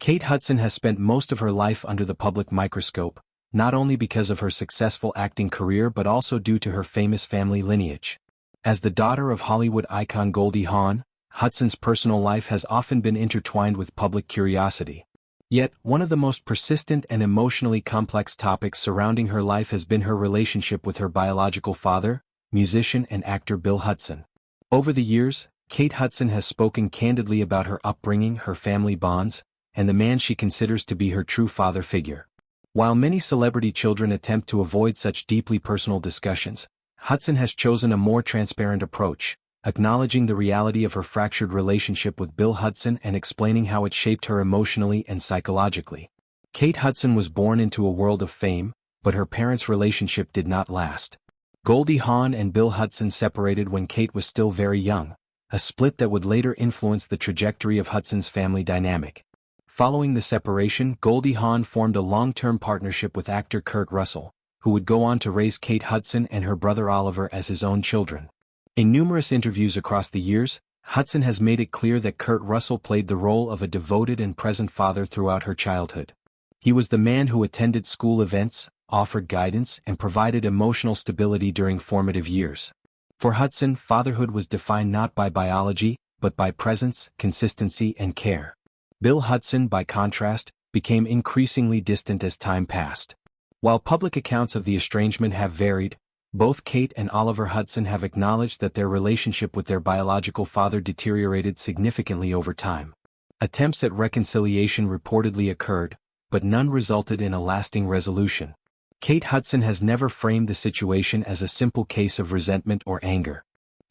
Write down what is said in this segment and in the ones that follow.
Kate Hudson has spent most of her life under the public microscope, not only because of her successful acting career but also due to her famous family lineage. As the daughter of Hollywood icon Goldie Hawn, Hudson's personal life has often been intertwined with public curiosity. Yet, one of the most persistent and emotionally complex topics surrounding her life has been her relationship with her biological father, musician and actor Bill Hudson. Over the years, Kate Hudson has spoken candidly about her upbringing, her family bonds, and the man she considers to be her true father figure. While many celebrity children attempt to avoid such deeply personal discussions, Hudson has chosen a more transparent approach, acknowledging the reality of her fractured relationship with Bill Hudson and explaining how it shaped her emotionally and psychologically. Kate Hudson was born into a world of fame, but her parents' relationship did not last. Goldie Hawn and Bill Hudson separated when Kate was still very young, a split that would later influence the trajectory of Hudson's family dynamic. Following the separation, Goldie Hawn formed a long-term partnership with actor Kurt Russell, who would go on to raise Kate Hudson and her brother Oliver as his own children. In numerous interviews across the years, Hudson has made it clear that Kurt Russell played the role of a devoted and present father throughout her childhood. He was the man who attended school events, offered guidance, and provided emotional stability during formative years. For Hudson, fatherhood was defined not by biology, but by presence, consistency, and care. Bill Hudson, by contrast, became increasingly distant as time passed. While public accounts of the estrangement have varied, both Kate and Oliver Hudson have acknowledged that their relationship with their biological father deteriorated significantly over time. Attempts at reconciliation reportedly occurred, but none resulted in a lasting resolution. Kate Hudson has never framed the situation as a simple case of resentment or anger.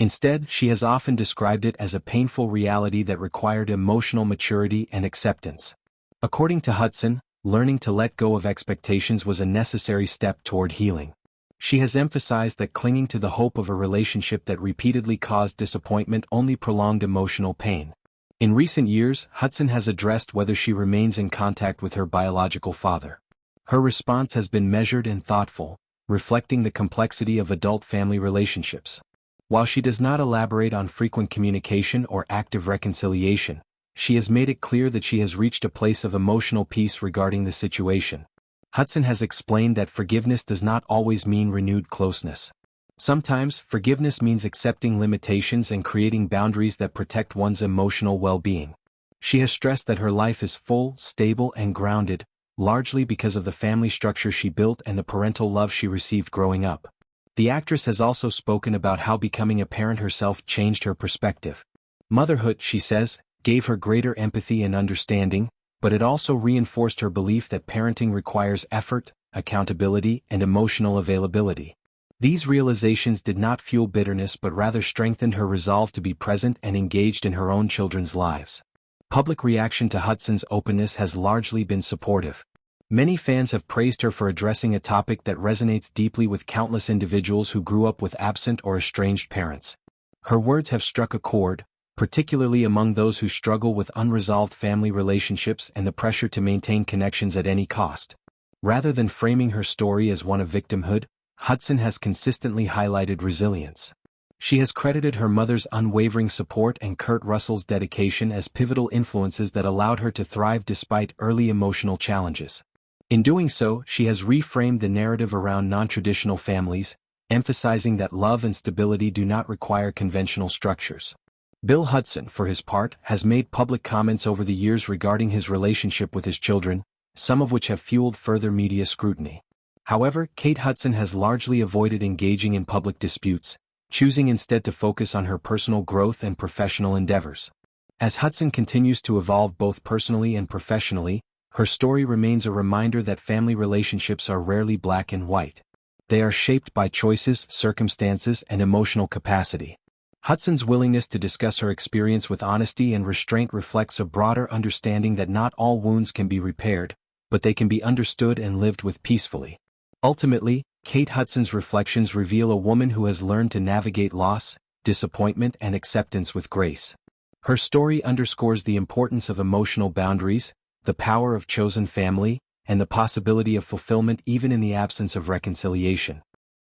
Instead, she has often described it as a painful reality that required emotional maturity and acceptance. According to Hudson, learning to let go of expectations was a necessary step toward healing. She has emphasized that clinging to the hope of a relationship that repeatedly caused disappointment only prolonged emotional pain. In recent years, Hudson has addressed whether she remains in contact with her biological father. Her response has been measured and thoughtful, reflecting the complexity of adult family relationships. While she does not elaborate on frequent communication or active reconciliation, she has made it clear that she has reached a place of emotional peace regarding the situation. Hudson has explained that forgiveness does not always mean renewed closeness. Sometimes, forgiveness means accepting limitations and creating boundaries that protect one's emotional well-being. She has stressed that her life is full, stable, and grounded, largely because of the family structure she built and the parental love she received growing up. The actress has also spoken about how becoming a parent herself changed her perspective. Motherhood, she says, gave her greater empathy and understanding, but it also reinforced her belief that parenting requires effort, accountability, and emotional availability. These realizations did not fuel bitterness but rather strengthened her resolve to be present and engaged in her own children's lives. Public reaction to Hudson's openness has largely been supportive. Many fans have praised her for addressing a topic that resonates deeply with countless individuals who grew up with absent or estranged parents. Her words have struck a chord, particularly among those who struggle with unresolved family relationships and the pressure to maintain connections at any cost. Rather than framing her story as one of victimhood, Hudson has consistently highlighted resilience. She has credited her mother's unwavering support and Kurt Russell's dedication as pivotal influences that allowed her to thrive despite early emotional challenges. In doing so, she has reframed the narrative around non-traditional families, emphasizing that love and stability do not require conventional structures. Bill Hudson, for his part, has made public comments over the years regarding his relationship with his children, some of which have fueled further media scrutiny. However, Kate Hudson has largely avoided engaging in public disputes, choosing instead to focus on her personal growth and professional endeavors. As Hudson continues to evolve both personally and professionally, her story remains a reminder that family relationships are rarely black and white. They are shaped by choices, circumstances, and emotional capacity. Hudson's willingness to discuss her experience with honesty and restraint reflects a broader understanding that not all wounds can be repaired, but they can be understood and lived with peacefully. Ultimately, Kate Hudson's reflections reveal a woman who has learned to navigate loss, disappointment, and acceptance with grace. Her story underscores the importance of emotional boundaries, the power of chosen family, and the possibility of fulfillment even in the absence of reconciliation.